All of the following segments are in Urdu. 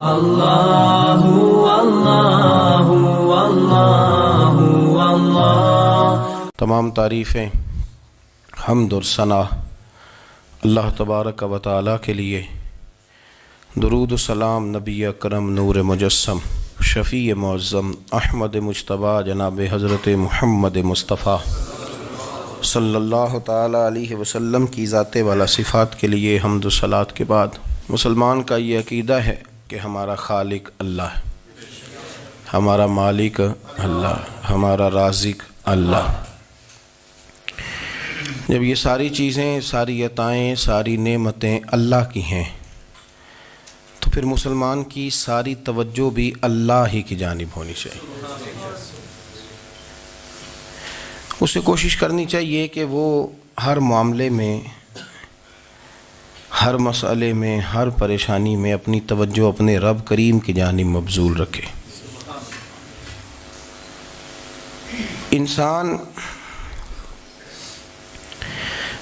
اللہ اللہ اللہ اللہ۔ تمام تعریفیں حمد اور ثنا اللہ تبارک و تعالی کے لیے۔ درود و سلام نبی اکرم نور مجسم شفیع معظم احمد مجتبیٰ جناب حضرت محمد مصطفیٰ صلی اللہ تعالی علیہ وسلم کی ذات والا صفات کے لیے حمد و صلات کے بعد مسلمان کا یہ عقیدہ ہے کہ ہمارا خالق اللہ ہے، ہمارا مالک اللہ، ہمارا رازق اللہ۔ جب یہ ساری چیزیں، ساری عطائیں، ساری نعمتیں اللہ کی ہیں تو پھر مسلمان کی ساری توجہ بھی اللہ ہی کی جانب ہونی چاہیے۔ اسے کوشش کرنی چاہیے کہ وہ ہر معاملے میں، ہر مسئلے میں، ہر پریشانی میں اپنی توجہ اپنے رب کریم کی جانب مبذول رکھے۔ انسان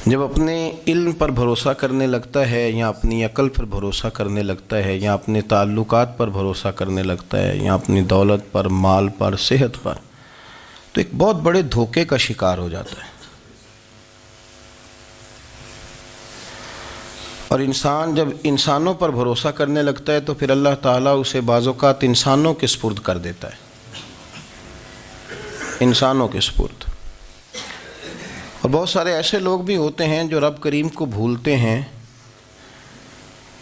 جب اپنے علم پر بھروسہ کرنے لگتا ہے یا اپنی عقل پر بھروسہ کرنے لگتا ہے یا اپنے تعلقات پر بھروسہ کرنے لگتا ہے یا اپنی دولت پر، مال پر، صحت پر، تو ایک بہت بڑے دھوکے کا شکار ہو جاتا ہے۔ اور انسان جب انسانوں پر بھروسہ کرنے لگتا ہے تو پھر اللہ تعالیٰ اسے بعض اوقات انسانوں کے سپرد کر دیتا ہے، انسانوں کے سپرد۔ اور بہت سارے ایسے لوگ بھی ہوتے ہیں جو رب کریم کو بھولتے ہیں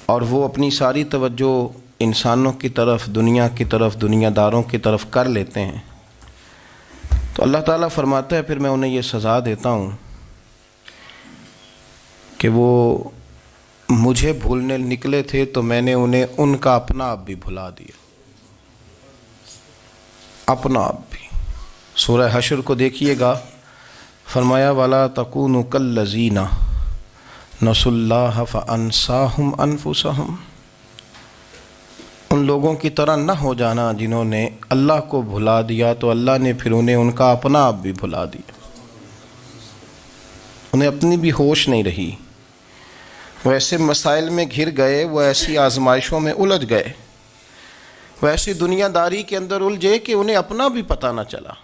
اور وہ اپنی ساری توجہ انسانوں کی طرف، دنیا کی طرف، دنیا داروں کی طرف کر لیتے ہیں، تو اللہ تعالیٰ فرماتا ہے پھر میں انہیں یہ سزا دیتا ہوں کہ وہ مجھے بھولنے نکلے تھے تو میں نے انہیں ان کا اپنا آپ بھی بھلا دیا، اپنا آپ بھی۔ سورہ حشر کو دیکھیے گا، فرمایا وَلَا تَكُونُوا كَالَّذِينَ نَسُوا اللَّهَ فَأَنسَاهُمْ أَنفُسَهُمْ۔ ان لوگوں کی طرح نہ ہو جانا جنہوں نے اللہ کو بھلا دیا تو اللہ نے پھر انہیں ان کا اپنا آپ بھی بھلا دیا، انہیں اپنی بھی ہوش نہیں رہی۔ وہ ایسے مسائل میں گھر گئے، وہ ایسی آزمائشوں میں الجھ گئے، وہ ایسی دنیا داری کے اندر الجھے کہ انہیں اپنا بھی پتہ نہ چلا۔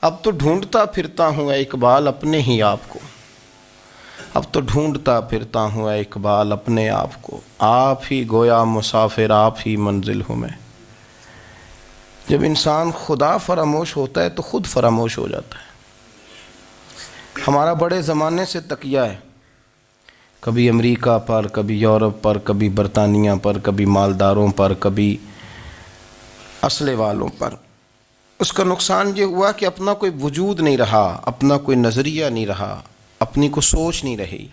اب تو ڈھونڈتا پھرتا ہوں اے اقبال اپنے ہی آپ کو، اب تو ڈھونڈتا پھرتا ہوں اے اقبال اپنے آپ کو، آپ ہی گویا مسافر، آپ ہی منزل ہوں میں۔ جب انسان خدا فراموش ہوتا ہے تو خود فراموش ہو جاتا ہے۔ ہمارا بڑے زمانے سے تکیہ ہے، کبھی امریکہ پر، کبھی یورپ پر، کبھی برطانیہ پر، کبھی مالداروں پر، کبھی اسلحے والوں پر۔ اس کا نقصان یہ ہوا کہ اپنا کوئی وجود نہیں رہا، اپنا کوئی نظریہ نہیں رہا، اپنی کو سوچ نہیں رہی۔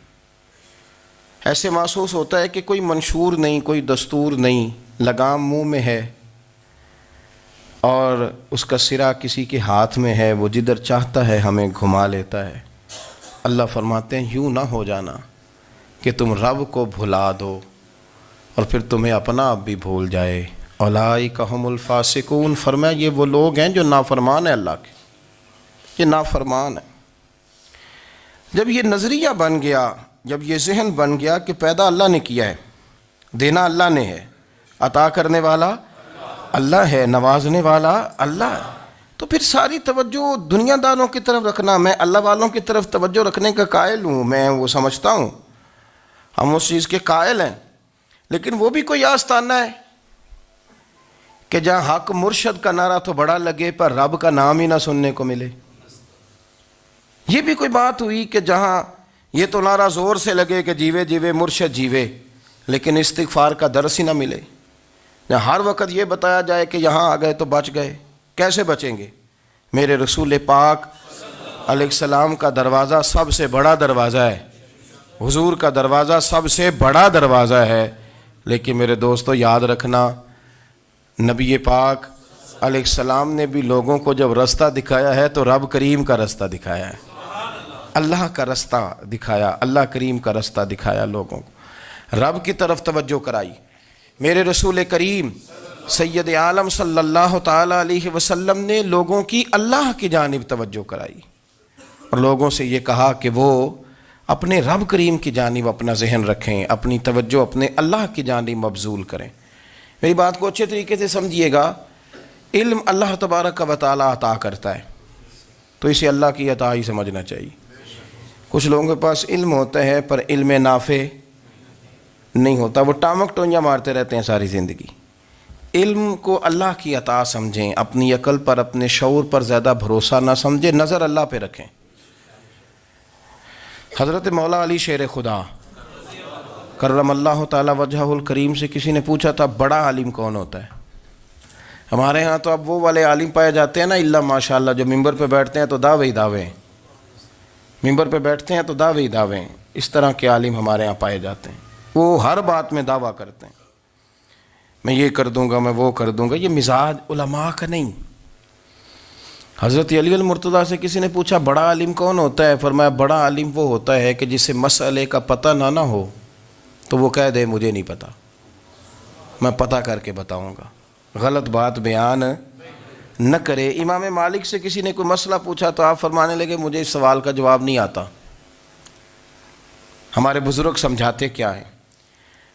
ایسے محسوس ہوتا ہے کہ کوئی منشور نہیں، کوئی دستور نہیں، لگام منہ میں ہے اور اس کا سرا کسی کے ہاتھ میں ہے، وہ جدھر چاہتا ہے ہمیں گھما لیتا ہے۔ اللہ فرماتے ہیں یوں نہ ہو جانا کہ تم رب کو بھلا دو اور پھر تمہیں اپنا آپ بھی بھول جائے۔ اولئک ھم الفاسقون، فرمایا یہ وہ لوگ ہیں جو نافرمان ہیں اللہ کے، یہ نافرمان ہیں۔ جب یہ نظریہ بن گیا، جب یہ ذہن بن گیا کہ پیدا اللہ نے کیا ہے، دینا اللہ نے ہے، عطا کرنے والا اللہ ہے، نوازنے والا اللہ ہے، تو پھر ساری توجہ دنیا داروں کی طرف رکھنا، میں اللہ والوں کی طرف توجہ رکھنے کا قائل ہوں، میں وہ سمجھتا ہوں، ہم اس چیز کے قائل ہیں، لیکن وہ بھی کوئی آستانہ ہے کہ جہاں حق مرشد کا نعرہ تو بڑا لگے پر رب کا نام ہی نہ سننے کو ملے۔ یہ بھی کوئی بات ہوئی کہ جہاں یہ تو نعرہ زور سے لگے کہ جیوے جیوے مرشد جیوے، لیکن استغفار کا درس ہی نہ ملے۔ جہاں ہر وقت یہ بتایا جائے کہ یہاں آ گئے تو بچ گئے، کیسے بچیں گے؟ میرے رسول پاک علیہ السلام کا دروازہ سب سے بڑا دروازہ ہے، حضور کا دروازہ سب سے بڑا دروازہ ہے، لیکن میرے دوستو یاد رکھنا، نبی پاک علیہ السلام نے بھی لوگوں کو جب رستہ دکھایا ہے تو رب کریم کا رستہ دکھایا ہے، اللہ کا رستہ دکھایا، اللہ کریم کا رستہ دکھایا، لوگوں کو رب کی طرف توجہ کرائی۔ میرے رسول کریم سید عالم صلی اللہ تعالی علیہ وسلم نے لوگوں کی اللہ کی جانب توجہ کرائی اور لوگوں سے یہ کہا کہ وہ اپنے رب کریم کی جانب اپنا ذہن رکھیں، اپنی توجہ اپنے اللہ کی جانب مبذول کریں۔ میری بات کو اچھے طریقے سے سمجھیے گا، علم اللہ تبارک و تعالیٰ عطا کرتا ہے، تو اسے اللہ کی عطا ہی سمجھنا چاہیے۔ کچھ لوگوں کے پاس علم ہوتا ہے پر علم نافع نہیں ہوتا، وہ ٹامک ٹونیاں مارتے رہتے ہیں ساری زندگی۔ علم کو اللہ کی عطا سمجھیں، اپنی عقل پر اپنے شعور پر زیادہ بھروسہ نہ سمجھیں، نظر اللہ پہ رکھیں۔ حضرت مولا علی شیر خدا کرم اللہ تعالی وجہہ الکریم سے کسی نے پوچھا تھا بڑا عالم کون ہوتا ہے؟ ہمارے ہاں تو اب وہ والے عالم پائے جاتے ہیں نا، اللہ ماشاء اللہ، جو ممبر پہ بیٹھتے ہیں تو دعوے ہی دعوے، ممبر پہ بیٹھتے ہیں تو دعوے ہی دعوے، اس طرح کے عالم ہمارے ہاں پائے جاتے ہیں۔ وہ ہر بات میں دعویٰ کرتے ہیں، میں یہ کر دوں گا، میں وہ کر دوں گا۔ یہ مزاج علماء کا نہیں۔ حضرت علی المرتضیٰ سے کسی نے پوچھا بڑا عالم کون ہوتا ہے؟ فرمایا بڑا عالم وہ ہوتا ہے کہ جسے مسئلے کا پتہ نہ ہو تو وہ کہہ دے مجھے نہیں پتہ، میں پتہ کر کے بتاؤں گا، غلط بات بیان نہ کرے۔ امام مالک سے کسی نے کوئی مسئلہ پوچھا تو آپ فرمانے لگے مجھے اس سوال کا جواب نہیں آتا، ہمارے بزرگ سمجھاتے کیا ہیں؟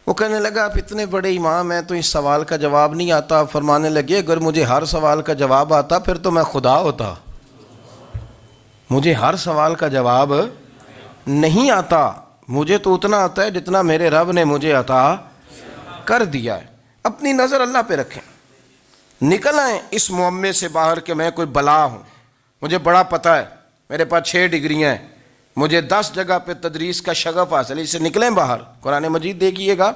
وہ کہنے لگا آپ اتنے بڑے امام ہیں تو اس سوال کا جواب نہیں آتا۔ آپ فرمانے لگے اگر مجھے ہر سوال کا جواب آتا پھر تو میں خدا ہوتا، مجھے ہر سوال کا جواب نہیں آتا، مجھے تو اتنا آتا ہے جتنا میرے رب نے مجھے عطا کر دیا ہے۔ اپنی نظر اللہ پہ رکھیں، نکل آئیں اس معمے سے باہر کہ میں کوئی بلا ہوں، مجھے بڑا پتہ ہے، میرے پاس 6 ڈگریاں ہیں، مجھے 10 جگہ پہ تدریس کا شغف حاصل ہے، اس سے نکلیں باہر۔ قرآن مجید دیکھیے گا،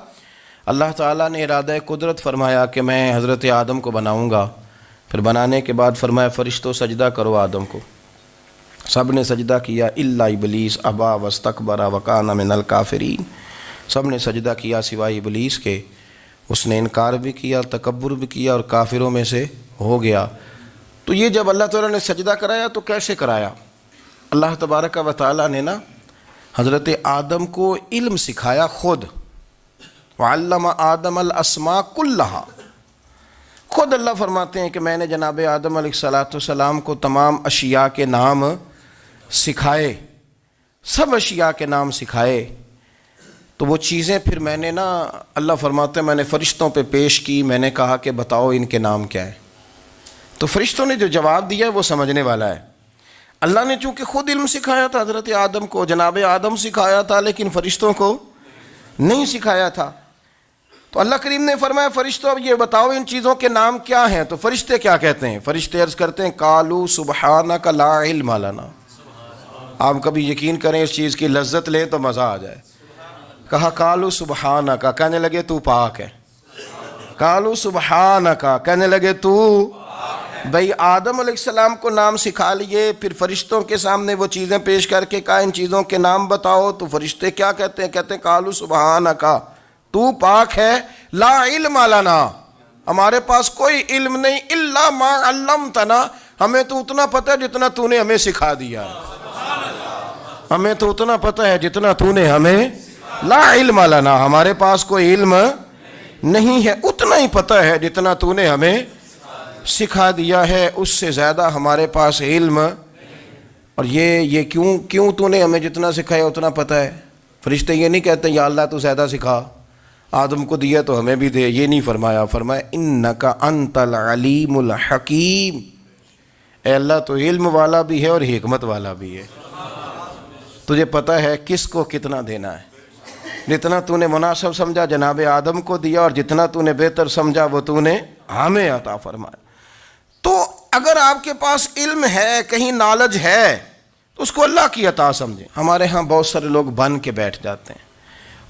اللہ تعالیٰ نے ارادہ قدرت فرمایا کہ میں حضرت آدم کو بناؤں گا، پھر بنانے کے بعد فرمایا فرشتوں سجدہ کرو آدم کو، سب نے سجدہ کیا الا ابلیس ابا واستکبر وکان من الکافرین، سب نے سجدہ کیا سوائے ابلیس کے، اس نے انکار بھی کیا، تکبر بھی کیا اور کافروں میں سے ہو گیا۔ تو یہ جب اللہ تعالیٰ نے سجدہ کرایا تو کیسے کرایا؟ اللہ تبارک و تعالیٰ نے نا حضرت آدم کو علم سکھایا خود، وعلم آدم الاسماء کلہا، خود اللہ فرماتے ہیں کہ میں نے جناب آدم علیہ السلام کو تمام اشیاء کے نام سکھائے، سب اشیاء کے نام سکھائے۔ تو وہ چیزیں پھر میں نے نا، اللہ فرماتے ہیں میں نے فرشتوں پہ پیش کی، میں نے کہا کہ بتاؤ ان کے نام کیا ہے، تو فرشتوں نے جو جواب دیا ہے وہ سمجھنے والا ہے۔ اللہ نے چونکہ خود علم سکھایا تھا حضرت آدم کو، جناب آدم سکھایا تھا لیکن فرشتوں کو نہیں سکھایا تھا، تو اللہ کریم نے فرمایا فرشتوں اب یہ بتاؤ ان چیزوں کے نام کیا ہیں؟ تو فرشتے کیا کہتے ہیں؟ فرشتے عرض کرتے ہیں قالوا سبحانک لا علم لنا۔ آپ کبھی یقین کریں اس چیز کی لذت لیں تو مزہ آ جائے۔ کہا قالوا سبحانک، کہنے لگے تو پاک ہے، قالوا سبحانک، کہنے لگے تو بھئی آدم علیہ السلام کو نام سکھا لیے، پھر فرشتوں کے سامنے وہ چیزیں پیش کر کے کہا ان چیزوں کے نام بتاؤ، تو فرشتے کیا کہتے ہیں؟ کہتے ہیں قالوا سبحانک، تو پاک ہے، لا علم لنا، ہمارے پاس کوئی علم نہیں، الا ما علمتنا، ہمیں تو اتنا پتہ ہے جتنا تو نے ہمیں سکھا دیا ہے، ہمیں تو اتنا پتہ ہے جتنا تو نے ہمیں، لا علم لنا، ہمارے پاس کوئی علم نہیں ہے، اتنا ہی پتہ ہے جتنا تو نے ہمیں سکھا دیا ہے، اس سے زیادہ ہمارے پاس علم۔ اور یہ کیوں تو نے ہمیں جتنا سکھایا اتنا پتہ ہے؟ فرشتے یہ نہیں کہتے یا اللہ تو زیادہ سکھا، آدم کو دیا تو ہمیں بھی دے، یہ نہیں فرمایا، فرمایا انک انت العلیم الحکیم، اے اللہ تو علم والا بھی ہے اور حکمت والا بھی ہے، تجھے پتہ ہے کس کو کتنا دینا ہے، جتنا تو نے مناسب سمجھا جناب آدم کو دیا، اور جتنا تو نے بہتر سمجھا وہ تو نے ہمیں عطا فرمایا۔ تو اگر آپ کے پاس علم ہے، کہیں نالج ہے، تو اس کو اللہ کی عطا سمجھیں۔ ہمارے ہاں بہت سارے لوگ بن کے بیٹھ جاتے ہیں،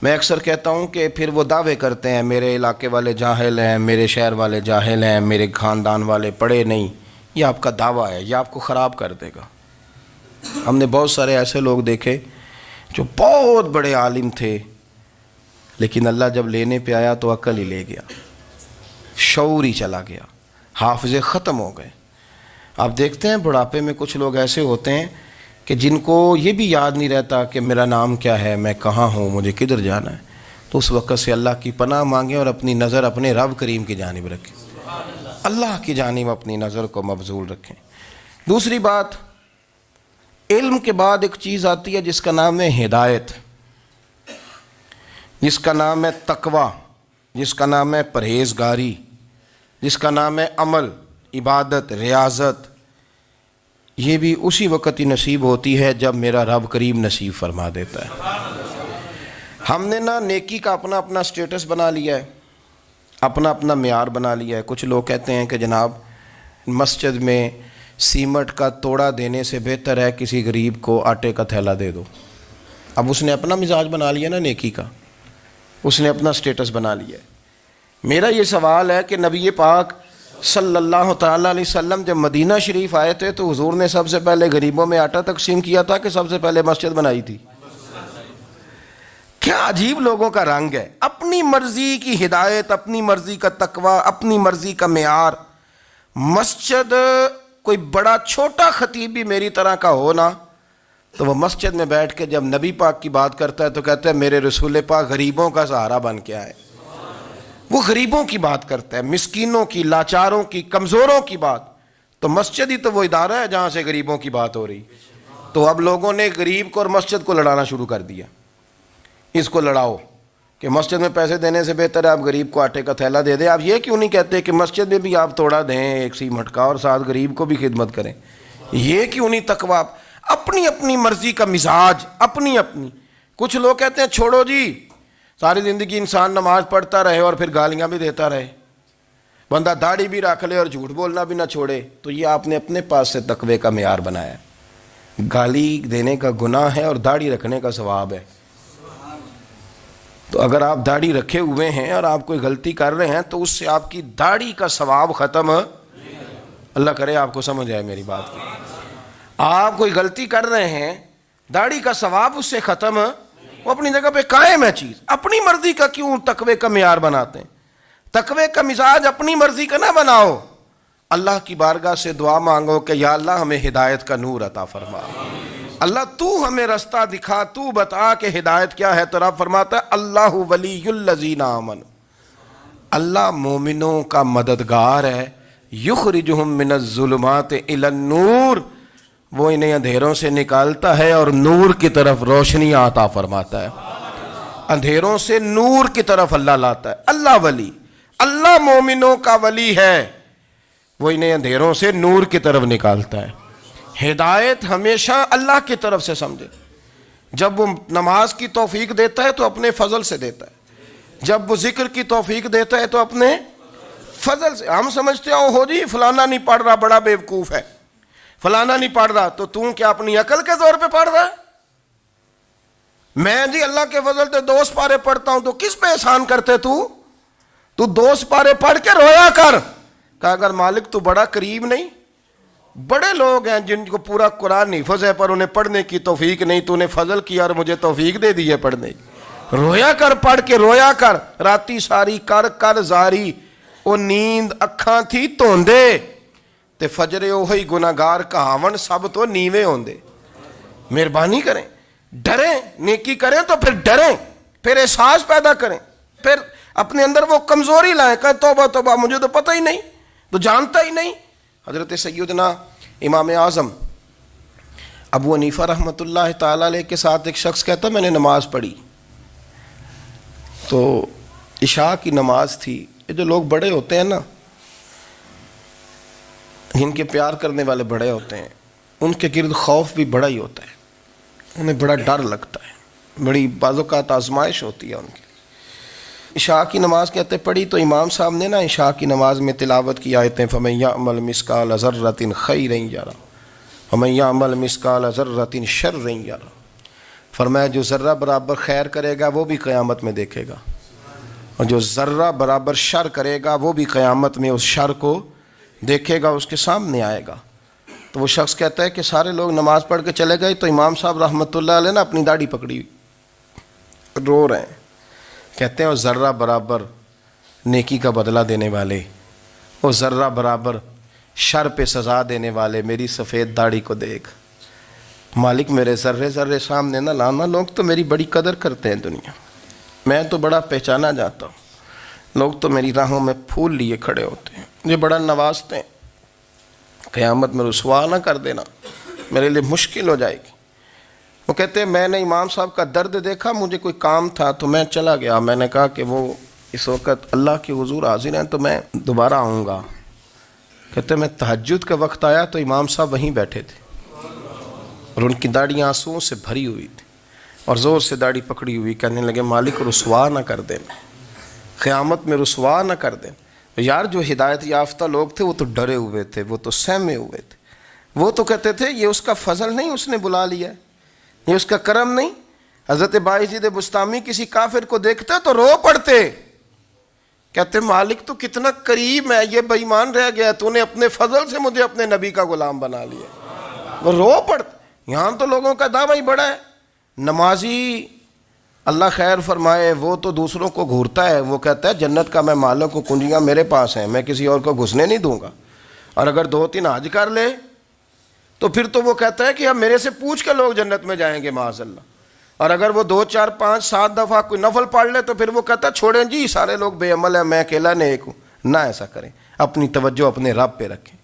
میں اکثر کہتا ہوں کہ پھر وہ دعوے کرتے ہیں میرے علاقے والے جاہل ہیں، میرے شہر والے جاہل ہیں، میرے خاندان والے پڑھے نہیں۔ یہ آپ کا دعویٰ ہے، یہ آپ کو خراب کر دے گا۔ ہم نے بہت سارے ایسے لوگ دیکھے جو بہت بڑے عالم تھے، لیکن اللہ جب لینے پہ آیا تو عقل ہی لے گیا، شعور ہی چلا گیا، حافظے ختم ہو گئے۔ آپ دیکھتے ہیں بڑھاپے میں کچھ لوگ ایسے ہوتے ہیں کہ جن کو یہ بھی یاد نہیں رہتا کہ میرا نام کیا ہے، میں کہاں ہوں، مجھے کدھر جانا ہے۔ تو اس وقت سے اللہ کی پناہ مانگیں اور اپنی نظر اپنے رب کریم کی جانب رکھیں، اللہ کی جانب اپنی نظر کو مبذول رکھیں۔ دوسری بات، علم کے بعد ایک چیز آتی ہے جس کا نام ہے ہدایت، جس کا نام ہے تقوی۔ جس کا نام ہے پرہیزگاری، جس کا نام ہے عمل، عبادت، ریاضت، یہ بھی اسی وقت ہی نصیب ہوتی ہے جب میرا رب کریم نصیب فرما دیتا ہے۔ ہم نے نا نیکی کا اپنا اپنا سٹیٹس بنا لیا ہے، اپنا اپنا معیار بنا لیا ہے۔ کچھ لوگ کہتے ہیں کہ جناب مسجد میں سیمٹ کا توڑا دینے سے بہتر ہے کسی غریب کو آٹے کا تھیلا دے دو۔ اب اس نے اپنا مزاج بنا لیا نا نیکی کا، اس نے اپنا سٹیٹس بنا لیا ہے۔ میرا یہ سوال ہے کہ نبی پاک صلی اللہ تعالیٰ علیہ وسلم جب مدینہ شریف آئے تھے تو حضور نے سب سے پہلے غریبوں میں آٹا تقسیم کیا تھا کہ سب سے پہلے مسجد بنائی تھی؟ کیا عجیب لوگوں کا رنگ ہے، اپنی مرضی کی ہدایت، اپنی مرضی کا تقوی، اپنی مرضی کا معیار۔ مسجد کوئی بڑا چھوٹا خطیب بھی میری طرح کا ہو نا تو وہ مسجد میں بیٹھ کے جب نبی پاک کی بات کرتا ہے تو کہتا ہے میرے رسول پاک غریبوں کا سہارا بن کے آئے۔ وہ غریبوں کی بات کرتا ہے، مسکینوں کی، لاچاروں کی، کمزوروں کی بات۔ تو مسجد ہی تو وہ ادارہ ہے جہاں سے غریبوں کی بات ہو رہی۔ تو اب لوگوں نے غریب کو اور مسجد کو لڑانا شروع کر دیا، اس کو لڑاؤ کہ مسجد میں پیسے دینے سے بہتر ہے آپ غریب کو آٹے کا تھیلا دے دیں۔ آپ یہ کیوں نہیں کہتے کہ مسجد میں بھی آپ توڑا دیں ایک سیمٹ کا اور ساتھ غریب کو بھی خدمت کریں؟ یہ کیوں نہیں تقویٰ؟ اپنی اپنی مرضی کا مزاج، اپنی اپنی۔ کچھ لوگ کہتے ہیں چھوڑو جی، ساری زندگی انسان نماز پڑھتا رہے اور پھر گالیاں بھی دیتا رہے، بندہ داڑھی بھی رکھ لے اور جھوٹ بولنا بھی نہ چھوڑے۔ تو یہ آپ نے اپنے پاس سے تقوی کا معیار بنایا ہے۔ گالی دینے کا گناہ ہے اور داڑھی رکھنے کا ثواب ہے۔ تو اگر آپ داڑھی رکھے ہوئے ہیں اور آپ کوئی غلطی کر رہے ہیں تو اس سے آپ کی داڑھی کا ثواب ختم، اللہ کرے آپ کو سمجھ آئے میری بات کو۔ آپ کوئی غلطی کر رہے ہیں، داڑھی کا ثواب اس سے ختم، وہ اپنی جگہ پہ قائم ہے چیز۔ اپنی مرضی کا کیوں تقوی کا معیار بناتے ہیں؟ تقوی کا مزاج اپنی مرضی کا نہ بناؤ، اللہ کی بارگاہ سے دعا مانگو کہ یا اللہ ہمیں ہدایت کا نور عطا فرما، اللہ تو ہمیں رستہ دکھا، تو بتا کہ ہدایت کیا ہے۔ تو رب فرماتا ہے اللہ ولی الذین آمنوا، اللہ مومنوں کا مددگار ہے، یخرجہم من الظلمات الی النور، وہ انہیں اندھیروں سے نکالتا ہے اور نور کی طرف روشنی عطا فرماتا ہے۔ اندھیروں سے نور کی طرف اللہ لاتا ہے۔ اللہ ولی، اللہ مومنوں کا ولی ہے، وہ انہیں اندھیروں سے نور کی طرف نکالتا ہے۔ ہدایت ہمیشہ اللہ کی طرف سے سمجھے۔ جب وہ نماز کی توفیق دیتا ہے تو اپنے فضل سے دیتا ہے، جب وہ ذکر کی توفیق دیتا ہے تو اپنے فضل سے۔ ہم سمجھتے ہیں ہو جی فلانا نہیں پڑھ رہا بڑا بیوقوف ہے، فلانا نہیں پڑھ رہا، تو تم کیا اپنی عقل کے زور پہ پڑھ رہا ہے؟ میں جی اللہ کے فضل سے 2 سپارے پڑھتا ہوں، تو کس پہ احسان کرتے تو 2 سپارے پڑھ کے رویا کر۔ کہا اگر مالک تو بڑا قریب نہیں، بڑے لوگ ہیں جن کو پورا قرآن حفظ ہے پر انہیں پڑھنے کی توفیق نہیں، تو انہیں فضل کیا اور مجھے توفیق دے دی ہے پڑھنے کی۔ رویا کر، پڑھ کے رویا کر، راتی ساری کر کر زاری، او نیند اکھاں تھی توندے تے فجرے اوہی گناہگار کہاون سب تو نیوے ہوندے۔ مہربانی کریں، ڈریں، نیکی کریں تو پھر ڈریں، پھر احساس پیدا کریں، پھر اپنے اندر وہ کمزوری لائیں، کہیں توبہ توبہ مجھے تو پتہ ہی نہیں، تو جانتا ہی نہیں۔ حضرت سیدنا امام اعظم ابو حنیفہ رحمۃ اللہ تعالیٰ علیہ کے ساتھ ایک شخص کہتا میں نے نماز پڑھی، تو عشاء کی نماز تھی۔ یہ جو لوگ بڑے ہوتے ہیں نا، جن کے پیار کرنے والے بڑے ہوتے ہیں، ان کے گرد خوف بھی بڑا ہی ہوتا ہے، انہیں بڑا ڈر لگتا ہے، بڑی بعض اوقات آزمائش ہوتی ہے ان کی۔ عشاء کی نماز کہتے پڑھی تو امام صاحب نے نا عشاء کی نماز میں تلاوت کی آیتیں فَمَن يَعْمَلْ مِثْقَالَ ذَرَّةٍ خَيْرًا يَرَهُ وَمَن يَعْمَلْ مِثْقَالَ ذَرَّةٍ شَرًّا يَرَهُ، فرمایا جو ذرہ برابر خیر کرے گا وہ بھی قیامت میں دیکھے گا، اور جو ذرہ برابر شر کرے گا وہ بھی قیامت میں اس شر کو دیکھے گا، اس کے سامنے آئے گا۔ تو وہ شخص کہتا ہے کہ سارے لوگ نماز پڑھ کے چلے گئے تو امام صاحب رحمۃ اللہ علیہ نے اپنی داڑھی پکڑی، رو رہے ہیں، کہتے ہیں وہ ذرہ برابر نیکی کا بدلہ دینے والے، وہ ذرہ برابر شر پہ سزا دینے والے میری سفید داڑھی کو دیکھ، مالک میرے ذرے ذرے سامنے نہ لانا، لوگ تو میری بڑی قدر کرتے ہیں دنیا، میں تو بڑا پہچانا جاتا ہوں، لوگ تو میری راہوں میں پھول لیے کھڑے ہوتے ہیں، مجھے بڑا نوازتے ہیں، قیامت میں رسوا نہ کر دینا، میرے لیے مشکل ہو جائے گی۔ وہ کہتے ہیں میں نے امام صاحب کا درد دیکھا، مجھے کوئی کام تھا تو میں چلا گیا، میں نے کہا کہ وہ اس وقت اللہ کے حضور حاضر ہیں تو میں دوبارہ آؤں گا. کہتے میں تہجد کا وقت آیا تو امام صاحب وہیں بیٹھے تھے اور ان کی داڑیاں آنسوؤں سے بھری ہوئی تھی اور زور سے داڑھی پکڑی ہوئی. کہنے لگے مالک رسوا نہ کر دیں, قیامت میں رسوا نہ کر دیں. یار جو ہدایت یافتہ لوگ تھے وہ تو ڈرے ہوئے تھے, وہ تو سہمے ہوئے تھے. وہ تو کہتے تھے یہ اس کا فضل نہیں, اس نے بلا لیا ہے, یہ اس کا کرم نہیں. حضرت باعزید بستامی کسی کافر کو دیکھتے تو رو پڑتے, کہتے مالک تو کتنا قریب ہے, یہ بے ایمان رہ گیا, تو نے اپنے فضل سے مجھے اپنے نبی کا غلام بنا لیا. وہ رو پڑتے. یہاں تو لوگوں کا دعویٰ ہی بڑا ہے. نمازی اللہ خیر فرمائے وہ تو دوسروں کو گھورتا ہے, وہ کہتا ہے جنت کا میں مالک ہوں, کنجیاں میرے پاس ہیں, میں کسی اور کو گھسنے نہیں دوں گا. اور اگر 2-3 حج کر لے تو پھر تو وہ کہتا ہے کہ اب میرے سے پوچھ کے لوگ جنت میں جائیں گے معاذ اللہ. اور اگر وہ 2 4 5 7 دفعہ کوئی نفل پڑھ لے تو پھر وہ کہتا ہے چھوڑیں جی سارے لوگ بے عمل ہیں, میں اکیلا نیک ہوں. نہ ایسا کریں, اپنی توجہ اپنے رب پہ رکھیں,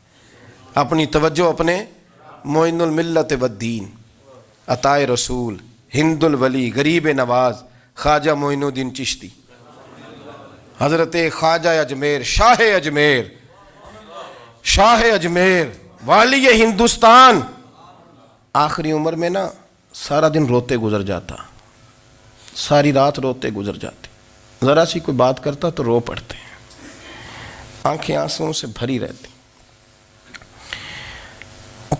اپنی توجہ اپنے معین الملت والدین, عطائے رسول, ہند الولی, غریب نواز, خواجہ معین الدین چشتی, حضرت خواجہ اجمیر, شاہ اجمیر, والی ہندوستان. آخری عمر میں نا سارا دن روتے گزر جاتا, ساری رات روتے گزر جاتے, ذرا سی کوئی بات کرتا تو رو پڑتے ہیں, آنکھیں آنسوؤں سے بھری رہتی.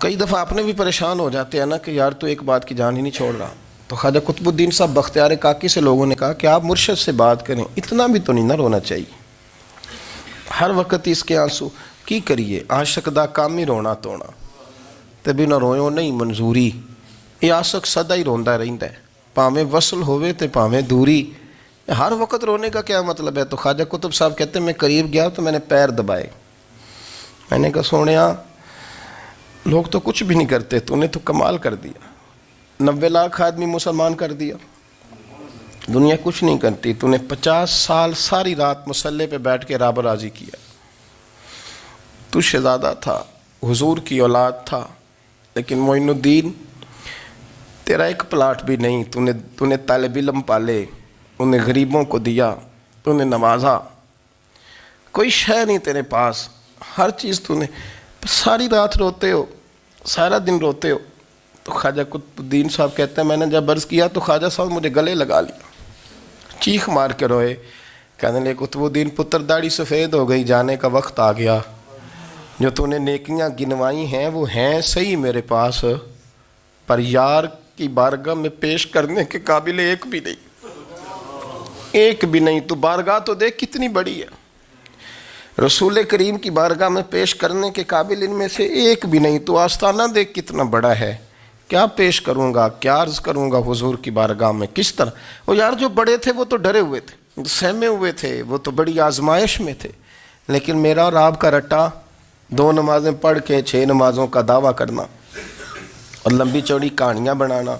کئی دفعہ اپنے بھی پریشان ہو جاتے ہیں نا کہ یار تو ایک بات کی جان ہی نہیں چھوڑ رہا. تو خواجہ قطب الدین صاحب بختیار کاکی سے لوگوں نے کہا کہ آپ مرشد سے بات کریں, اتنا بھی تو نہیں نہ رونا چاہیے, ہر وقت اس کے آنسو کی کریے. عاشق دا کام ہی رونا تونا, تے بھی نہ رویو نہیں منظوری. یہ عاشق سدا ہی روندا رہندا ہے, پاویں وصل ہوئے تے پاویں دوری. ہر وقت رونے کا کیا مطلب ہے؟ تو خواجہ قطب صاحب کہتے ہیں میں قریب گیا تو میں نے پیر دبائے, میں نے کہا سونیا لوگ تو کچھ بھی نہیں کرتے, تو نے تو کمال کر دیا. 90 لاکھ آدمی مسلمان کر دیا, دنیا کچھ نہیں کرتی. تو نے 50 سال ساری رات مصلے پہ بیٹھ کے رب راضی کیا. تو شہزادہ تھا, حضور کی اولاد تھا, لیکن معین الدین تیرا ایک پلاٹ بھی نہیں. تو نے طالب علم پالے, انہیں غریبوں کو دیا, تو نے نوازا, کوئی شے نہیں تیرے پاس, ہر چیز تو نے. ساری رات روتے ہو, سارا دن روتے ہو. تو خواجہ قطب الدین صاحب کہتے ہیں میں نے جب عرض کیا تو خواجہ صاحب مجھے گلے لگا لیا, چیخ مار کے روئے. کہنے لگے قطب الدین پتر داڑھی سفید ہو گئی, جانے کا وقت آ گیا. جو تو نے نیکیاں گنوائی ہیں وہ ہیں صحیح میرے پاس, پر یار کی بارگاہ میں پیش کرنے کے قابل ایک بھی نہیں. تو بارگاہ تو دیکھ کتنی بڑی ہے, رسول کریم کی بارگاہ میں پیش کرنے کے قابل ان میں سے ایک بھی نہیں. تو آستانہ دیکھ کتنا بڑا ہے, کیا پیش کروں گا, کیا عرض کروں گا حضور کی بارگاہ میں, کس طرح. وہ یار جو بڑے تھے وہ تو ڈرے ہوئے تھے, سہمے ہوئے تھے, وہ تو بڑی آزمائش میں تھے. لیکن میرا اور آپ کا رٹا 2 نمازیں پڑھ کے 6 نمازوں کا دعویٰ کرنا اور لمبی چوڑی کہانیاں بنانا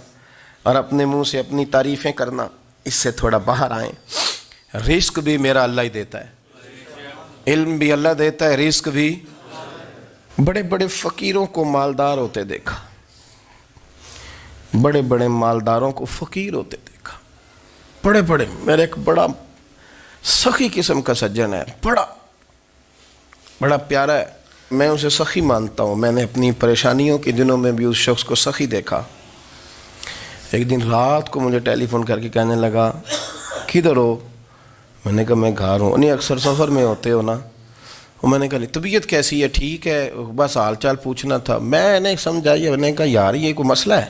اور اپنے منہ سے اپنی تعریفیں کرنا, اس سے تھوڑا باہر آئیں. رزق بھی میرا اللہ ہی دیتا ہے, علم بھی اللہ دیتا ہے, رزق بھی. بڑے بڑے فقیروں کو مالدار ہوتے دیکھا, بڑے بڑے مالداروں کو فقیر ہوتے دیکھا. بڑے میرے ایک بڑا سخی قسم کا سجن ہے, بڑا پیارا ہے, میں اسے سخی مانتا ہوں. میں نے اپنی پریشانیوں کے دنوں میں بھی اس شخص کو سخی دیکھا. ایک دن رات کو مجھے ٹیلی فون کر کے کہنے لگا کدھر ہو؟ میں نے کہا میں گھر ہوں. نہیں اکثر سفر میں ہوتے ہو نا؟ اور میں نے کہا طبیعت کیسی ہے؟ ٹھیک ہے, بس حال چال پوچھنا تھا. میں نے سمجھائی, میں نے کہا یار یہ کوئی مسئلہ ہے,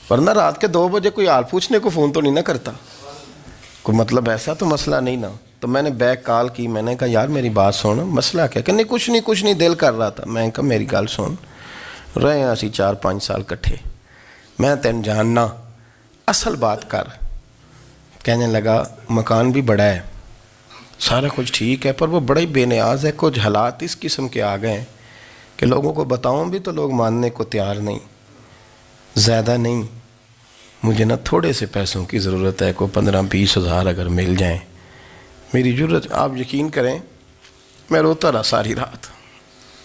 ورنہ رات کے 2 بجے کوئی حال پوچھنے کو فون تو نہیں نہ کرتا, کوئی مطلب ایسا تو مسئلہ نہیں نا. تو میں نے بیک کال کی, میں نے کہا یار میری بات سن, مسئلہ کیا؟ کہ نہیں کچھ نہیں دل کر رہا تھا. میں نے کہا میری گل سن, رہے ہیں اسی 4-5 سال کٹھے, میں تین جاننا, اصل بات کر. کہنے لگا مکان بھی بڑا ہے, سارا کچھ ٹھیک ہے, پر وہ بڑا ہی بے نیاز ہے. کچھ حالات اس قسم کے آ گئے ہیں کہ لوگوں کو بتاؤں بھی تو لوگ ماننے کو تیار نہیں, زیادہ نہیں, مجھے نا تھوڑے سے پیسوں کی ضرورت ہے, کوئی 15-20 ہزار اگر مل جائیں میری ضرورت. آپ یقین کریں میں روتا رہا ساری رات.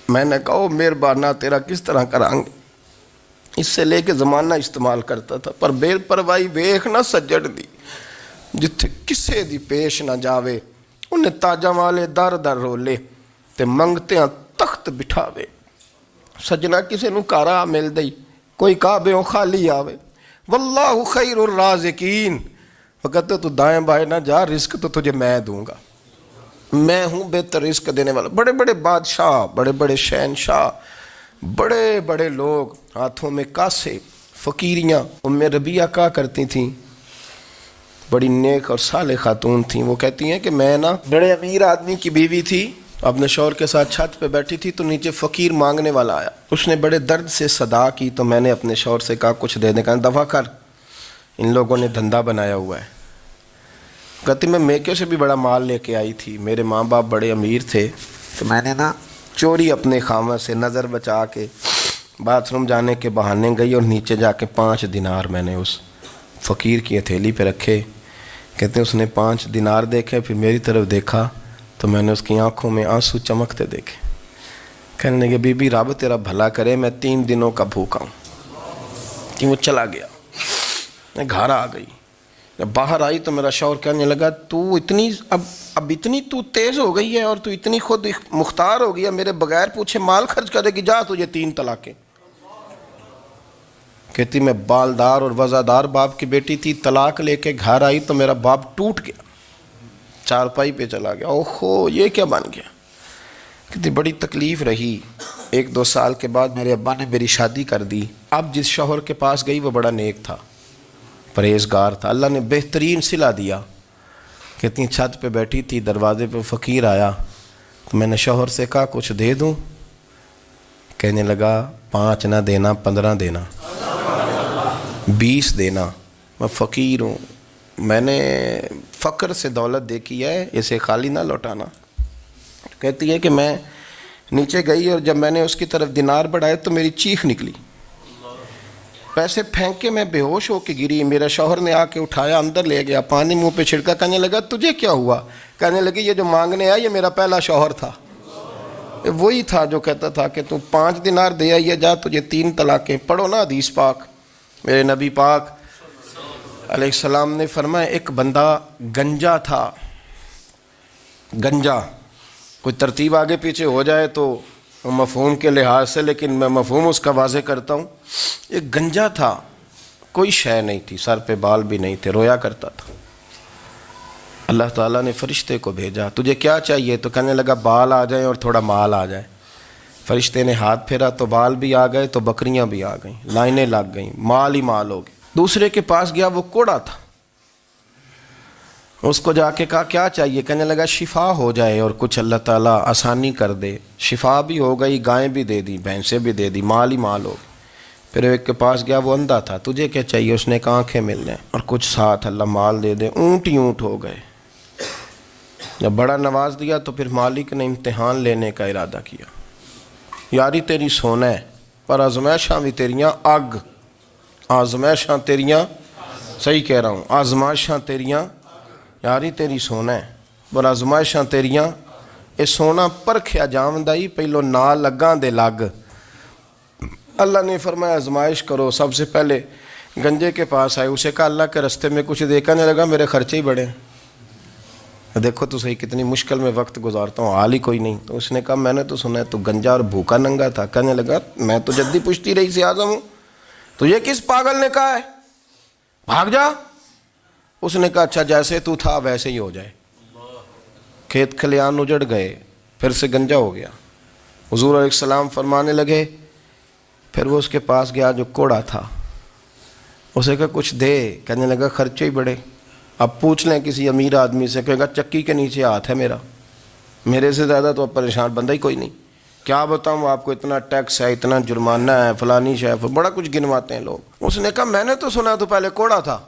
میں نے کہا مہربانہ تیرا کس طرح کرانگے, اس سے لے کے زمانہ استعمال کرتا تھا, پر بے پرواہی ویخ نہ سجڑ دی, جتھے کسے دی پیش نہ جاوے انہیں تاجا والے در در رولے تے منگتے ہیں تخت بٹھاوے. سجنا کسی نو کارا مل دئی کوئی کعبے خالی آوے. واللہ خیر الرازقین. وہ کہتے تو دائیں بائیں نہ جا، رزق تو تجھے میں دوں گا، میں ہوں بہتر رزق دینے والا. بڑے بڑے بادشاہ، بڑے بڑے شہنشاہ، بڑے بڑے لوگ ہاتھوں میں کاسے، فقیریاں. ام ربیعہ کہا کرتی تھیں، بڑی نیک اور صالح خاتون تھیں. وہ کہتی ہیں کہ میں نا بڑے امیر آدمی کی بیوی تھی، اپنے شوہر کے ساتھ چھت پہ بیٹھی تھی تو نیچے فقیر مانگنے والا آیا. اس نے بڑے درد سے صدا کی تو میں نے اپنے شوہر سے کہا کچھ دے دیں. کہا دفع کر، ان لوگوں نے دھندا بنایا ہوا ہے. کہتی میں میکے سے بھی بڑا مال لے کے آئی تھی، میرے ماں باپ بڑے امیر تھے تو میں نے نا چوری اپنے خامہ سے نظر بچا کے باتھ روم جانے کے بہانے گئی اور نیچے جا کے 5 دینار میں نے اس فقیر کی ہتھیلی پہ رکھے. کہتے ہیں اس نے 5 دینار دیکھے، پھر میری طرف دیکھا تو میں نے اس کی آنکھوں میں آنسو چمکتے دیکھے. کہنے لگے بی بی رب تیرا بھلا کرے، میں 3 دنوں کا بھوکا ہوں. کہ وہ چلا گیا. میں گھر آ گئی، جب باہر آئی تو میرا شوہر کہنے لگا تو اتنی اب اتنی تو تیز ہو گئی ہے اور تو اتنی خود مختار ہو گئی ہے، میرے بغیر پوچھے مال خرچ کرے گی، جا تجھے 3 طلاقیں. کہتی میں بالدار اور وزادار باپ کی بیٹی تھی، طلاق لے کے گھر آئی تو میرا باپ ٹوٹ گیا، چارپائی پہ چلا گیا. اوہو یہ کیا بن گیا. کہتی بڑی تکلیف رہی. 1-2 سال کے بعد میرے ابا نے میری شادی کر دی. اب جس شوہر کے پاس گئی وہ بڑا نیک تھا، پرہیزگار تھا، اللہ نے بہترین صلہ دیا. کہتی چھت پہ بیٹھی تھی، دروازے پہ فقیر آیا تو میں نے شوہر سے کہا کچھ دے دوں. کہنے لگا 5 نہ دینا، 15 دینا، 20 دینا. میں فقیر ہوں، میں نے فقر سے دولت دیکھی ہے، اسے خالی نہ لوٹانا. کہتی ہے کہ میں نیچے گئی اور جب میں نے اس کی طرف دینار بڑھائے تو میری چیخ نکلی، پیسے پھینک کے میں بے ہوش ہو کے گری. میرا شوہر نے آ کے اٹھایا، اندر لے گیا، پانی منہ پہ چھڑکا. کہنے لگا تجھے کیا ہوا؟ کہنے لگی یہ جو مانگنے آیا یہ میرا پہلا شوہر تھا، وہی تھا جو کہتا تھا کہ تو 5 دینار دے آئیے، جا تجھے 3 طلاقیں. پڑھو نا حدیث پاک. میرے نبی پاک علیہ السلام نے فرمایا ایک بندہ گنجا تھا. گنجا کوئی ترتیب آگے پیچھے ہو جائے تو مفہوم کے لحاظ سے، لیکن میں مفہوم اس کا واضح کرتا ہوں. ایک گنجا تھا، کوئی شے نہیں تھی، سر پہ بال بھی نہیں تھے، رویا کرتا تھا. اللہ تعالیٰ نے فرشتے کو بھیجا، تجھے کیا چاہیے؟ تو کہنے لگا بال آ جائیں اور تھوڑا مال آ جائے. فرشتے نے ہاتھ پھیرا تو بال بھی آ گئے تو بکریاں بھی آ گئیں، لائنیں لگ گئیں، مال ہی مال ہو گئے. دوسرے کے پاس گیا، وہ کوڑا تھا. اس کو جا کے کہا کیا چاہیے؟ کہنے لگا شفا ہو جائے اور کچھ اللہ تعالیٰ آسانی کر دے. شفا بھی ہو گئی، گائیں بھی دے دی، بھینسیں بھی دے دی، مال ہی مال ہو گئی. پھر ایک کے پاس گیا، وہ اندھا تھا. تجھے کیا چاہیے؟ اس نے کہا آنکھیں مل جائیں اور کچھ ساتھ اللہ مال دے دے. اونٹ ہی اونٹ ہو گئے. جب بڑا نواز دیا تو پھر مالک نے امتحان لینے کا ارادہ کیا. یاری تیری سونا ہے پر آزمائشاں بھی تیریاں اگ. آزمائشاں تیریاں، صحیح کہہ رہا ہوں، آزمائشاں تیریاں. یاری تیری سونا ہے پر آزمائشاں تیریاں. یہ سونا پرکھیا جاوندا ہی پہلو نال لگاں دے لگ. اللہ نے فرمایا آزمائش کرو. سب سے پہلے گنجے کے پاس آئے، اسے کہا اللہ کے رستے میں کچھ دیکھنے لگا، میرے خرچے ہی بڑے. دیکھو تو صحیح کتنی مشکل میں وقت گزارتا ہوں، حال ہی کوئی نہیں. تو اس نے کہا میں نے تو سنا ہے تو گنجا اور بھوکا ننگا تھا. کہنے لگا میں تو جدی پشتی رئیس اعظم ہوں، تو یہ کس پاگل نے کہا ہے بھاگ جا. اس نے کہا اچھا جیسے تو تھا ویسے ہی ہو جائے. کھیت کھلیان اجڑ گئے، پھر سے گنجا ہو گیا. حضور علیہ السلام فرمانے لگے. پھر وہ اس کے پاس گیا جو کوڑا تھا، اسے کہا کچھ دے. کہنے لگا خرچے ہی بڑے. اب پوچھ لیں کسی امیر آدمی سے، کہے گا چکی کے نیچے ہاتھ ہے میرا، میرے سے زیادہ تو اب پریشان بندہ ہی کوئی نہیں. کیا بتاؤں آپ کو، اتنا ٹیکس ہے، اتنا جرمانہ ہے، فلانی شے، بڑا کچھ گنواتے ہیں لوگ. اس نے کہا میں نے تو سنا تو پہلے کوڑا تھا.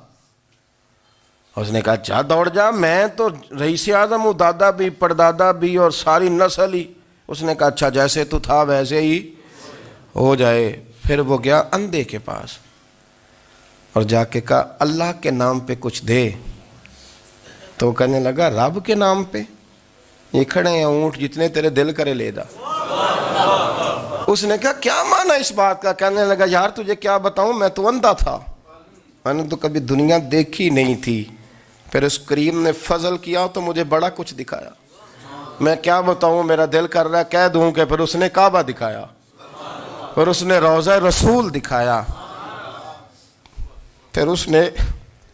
اس نے کہا جا دوڑ جا، میں تو رئیس اعظم ہوں، دادا بھی پردادا بھی اور ساری نسل ہی. اس نے کہا اچھا جیسے تو تھا ویسے ہی ہو جائے. پھر وہ گیا اندھے کے پاس اور جا کے کہا اللہ کے نام پہ کچھ دے. تو کہنے لگا رب کے نام پہ؟ یہ کھڑے ہیں اونٹ، جتنے تیرے دل کرے لے جا. اس نے کہا کیا معنی اس بات کا؟ کہنے لگا یار تجھے کیا بتاؤں، میں تو اندھا تھا، میں نے تو کبھی دنیا دیکھی نہیں تھی، پھر اس کریم نے فضل کیا تو مجھے بڑا کچھ دکھایا. میں کیا بتاؤں, میرا دل کر رہا ہے کہہ دوں کہ پھر اس نے کعبہ دکھایا, پھر اس نے روضہ رسول دکھایا, پھر اس نے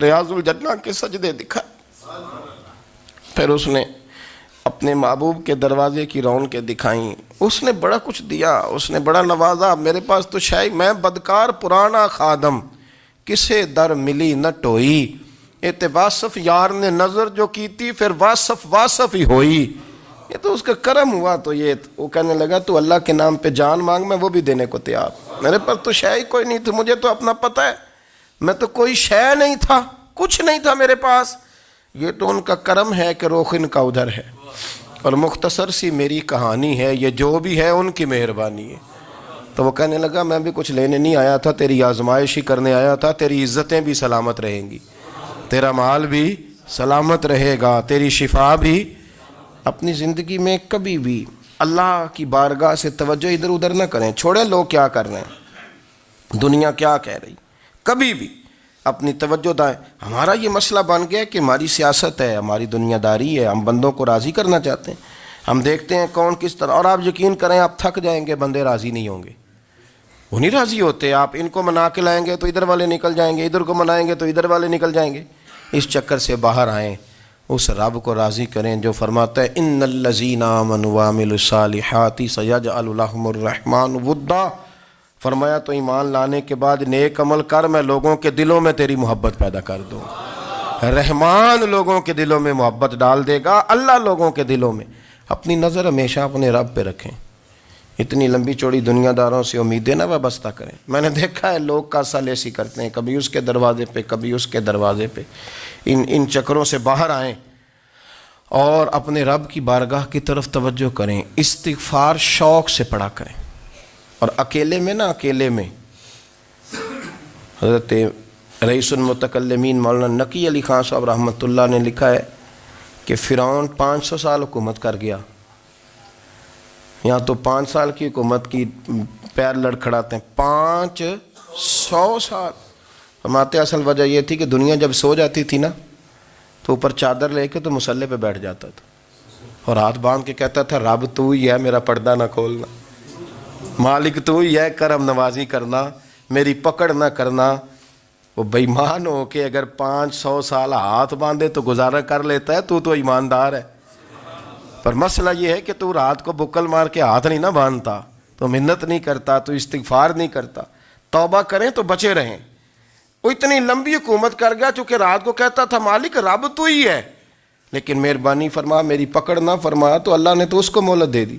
ریاض الجنہ کے سجدے دکھائے, پھر اس نے اپنے محبوب کے دروازے کی رونقیں دکھائیں. اس نے بڑا کچھ دیا, اس نے بڑا نوازا. میرے پاس تو شاید میں بدکار پرانا خادم, کسے در ملی نہ ٹوئی, اے واصف یار نے نظر جو کی تھی پھر واصف ہی ہوئی. یہ تو اس کا کرم ہوا. تو یہ وہ کہنے لگا تو اللہ کے نام پہ جان مانگ, میں وہ بھی دینے کو تیار. میرے پاس تو شے کوئی نہیں تھی, مجھے تو اپنا پتہ ہے, میں تو کوئی شے نہیں تھا, کچھ نہیں تھا میرے پاس. یہ تو ان کا کرم ہے کہ رخ ان کا ادھر ہے. اور مختصر سی میری کہانی ہے, یہ جو بھی ہے ان کی مہربانی ہے. تو وہ کہنے لگا میں بھی کچھ لینے نہیں آیا تھا, تیری آزمائش ہی کرنے آیا تھا. تیری عزتیں بھی سلامت رہیں گی, تیرا مال بھی سلامت رہے گا, تیری شفا بھی. اپنی زندگی میں کبھی بھی اللہ کی بارگاہ سے توجہ ادھر ادھر نہ کریں. چھوڑیں لوگ کیا کر رہے ہیں, دنیا کیا کہہ رہی, کبھی بھی اپنی توجہ دائیں. ہمارا یہ مسئلہ بن گیا کہ ہماری سیاست ہے, ہماری دنیا داری ہے, ہم بندوں کو راضی کرنا چاہتے ہیں. ہم دیکھتے ہیں کون کس طرح, اور آپ یقین کریں آپ تھک جائیں گے, بندے راضی نہیں ہوں گے, وہ نہیں راضی ہوتے. آپ ان کو منا کے لائیں گے تو ادھر والے نکل جائیں گے, ادھر کو منائیں گے تو ادھر والے نکل جائیں گے. اس چکر سے باہر آئیں, اس رب کو راضی کریں جو فرماتا ہے ان الذین آمنوا وعملوا الصالحات سیجعل لهم الرحمن ودا. فرمایا تو ایمان لانے کے بعد نیک عمل کر, میں لوگوں کے دلوں میں تیری محبت پیدا کر دوں. رحمان لوگوں کے دلوں میں محبت ڈال دے گا, اللہ لوگوں کے دلوں میں. اپنی نظر ہمیشہ اپنے رب پہ رکھیں. اتنی لمبی چوڑی دنیا داروں سے امیدیں نہ وابستہ کریں. میں نے دیکھا ہے لوگ کا سال ایسی کرتے ہیں, کبھی اس کے دروازے پہ کبھی اس کے دروازے پہ. ان چکروں سے باہر آئیں اور اپنے رب کی بارگاہ کی طرف توجہ کریں. استغفار شوق سے پڑھا کریں. اور اکیلے میں نا, اکیلے میں حضرت رئیس المتکلمین مولانا نقی علی خان صاحب رحمۃ اللہ نے لکھا ہے کہ فرعون 500 سال حکومت کر گیا. یہاں تو 5 سال کی حکومت کی پیر لڑکھڑاتے ہیں, 500 سال. فرماتے اصل وجہ یہ تھی کہ دنیا جب سو جاتی تھی نا تو اوپر چادر لے کے تو مصلے پہ بیٹھ جاتا تھا اور ہاتھ باندھ کے کہتا تھا رب تو ہی ہے, میرا پردہ نہ کھولنا, مالک تو ہی ہے, کرم نوازی کرنا, میری پکڑ نہ کرنا. وہ بے ایمان ہو کے اگر 500 سال ہاتھ باندھے تو گزارا کر لیتا ہے, تو ایماندار ہے. پر مسئلہ یہ ہے کہ تو رات کو بکل مار کے ہاتھ نہیں نہ باندھتا, تو منت نہیں کرتا, تو استغفار نہیں کرتا. توبہ کریں تو بچے رہیں. وہ اتنی لمبی حکومت کر گیا چونکہ رات کو کہتا تھا مالک رب تو ہی ہے, لیکن مہربانی فرما, میری پکڑ نہ فرما, تو اللہ نے تو اس کو مہلت دے دی.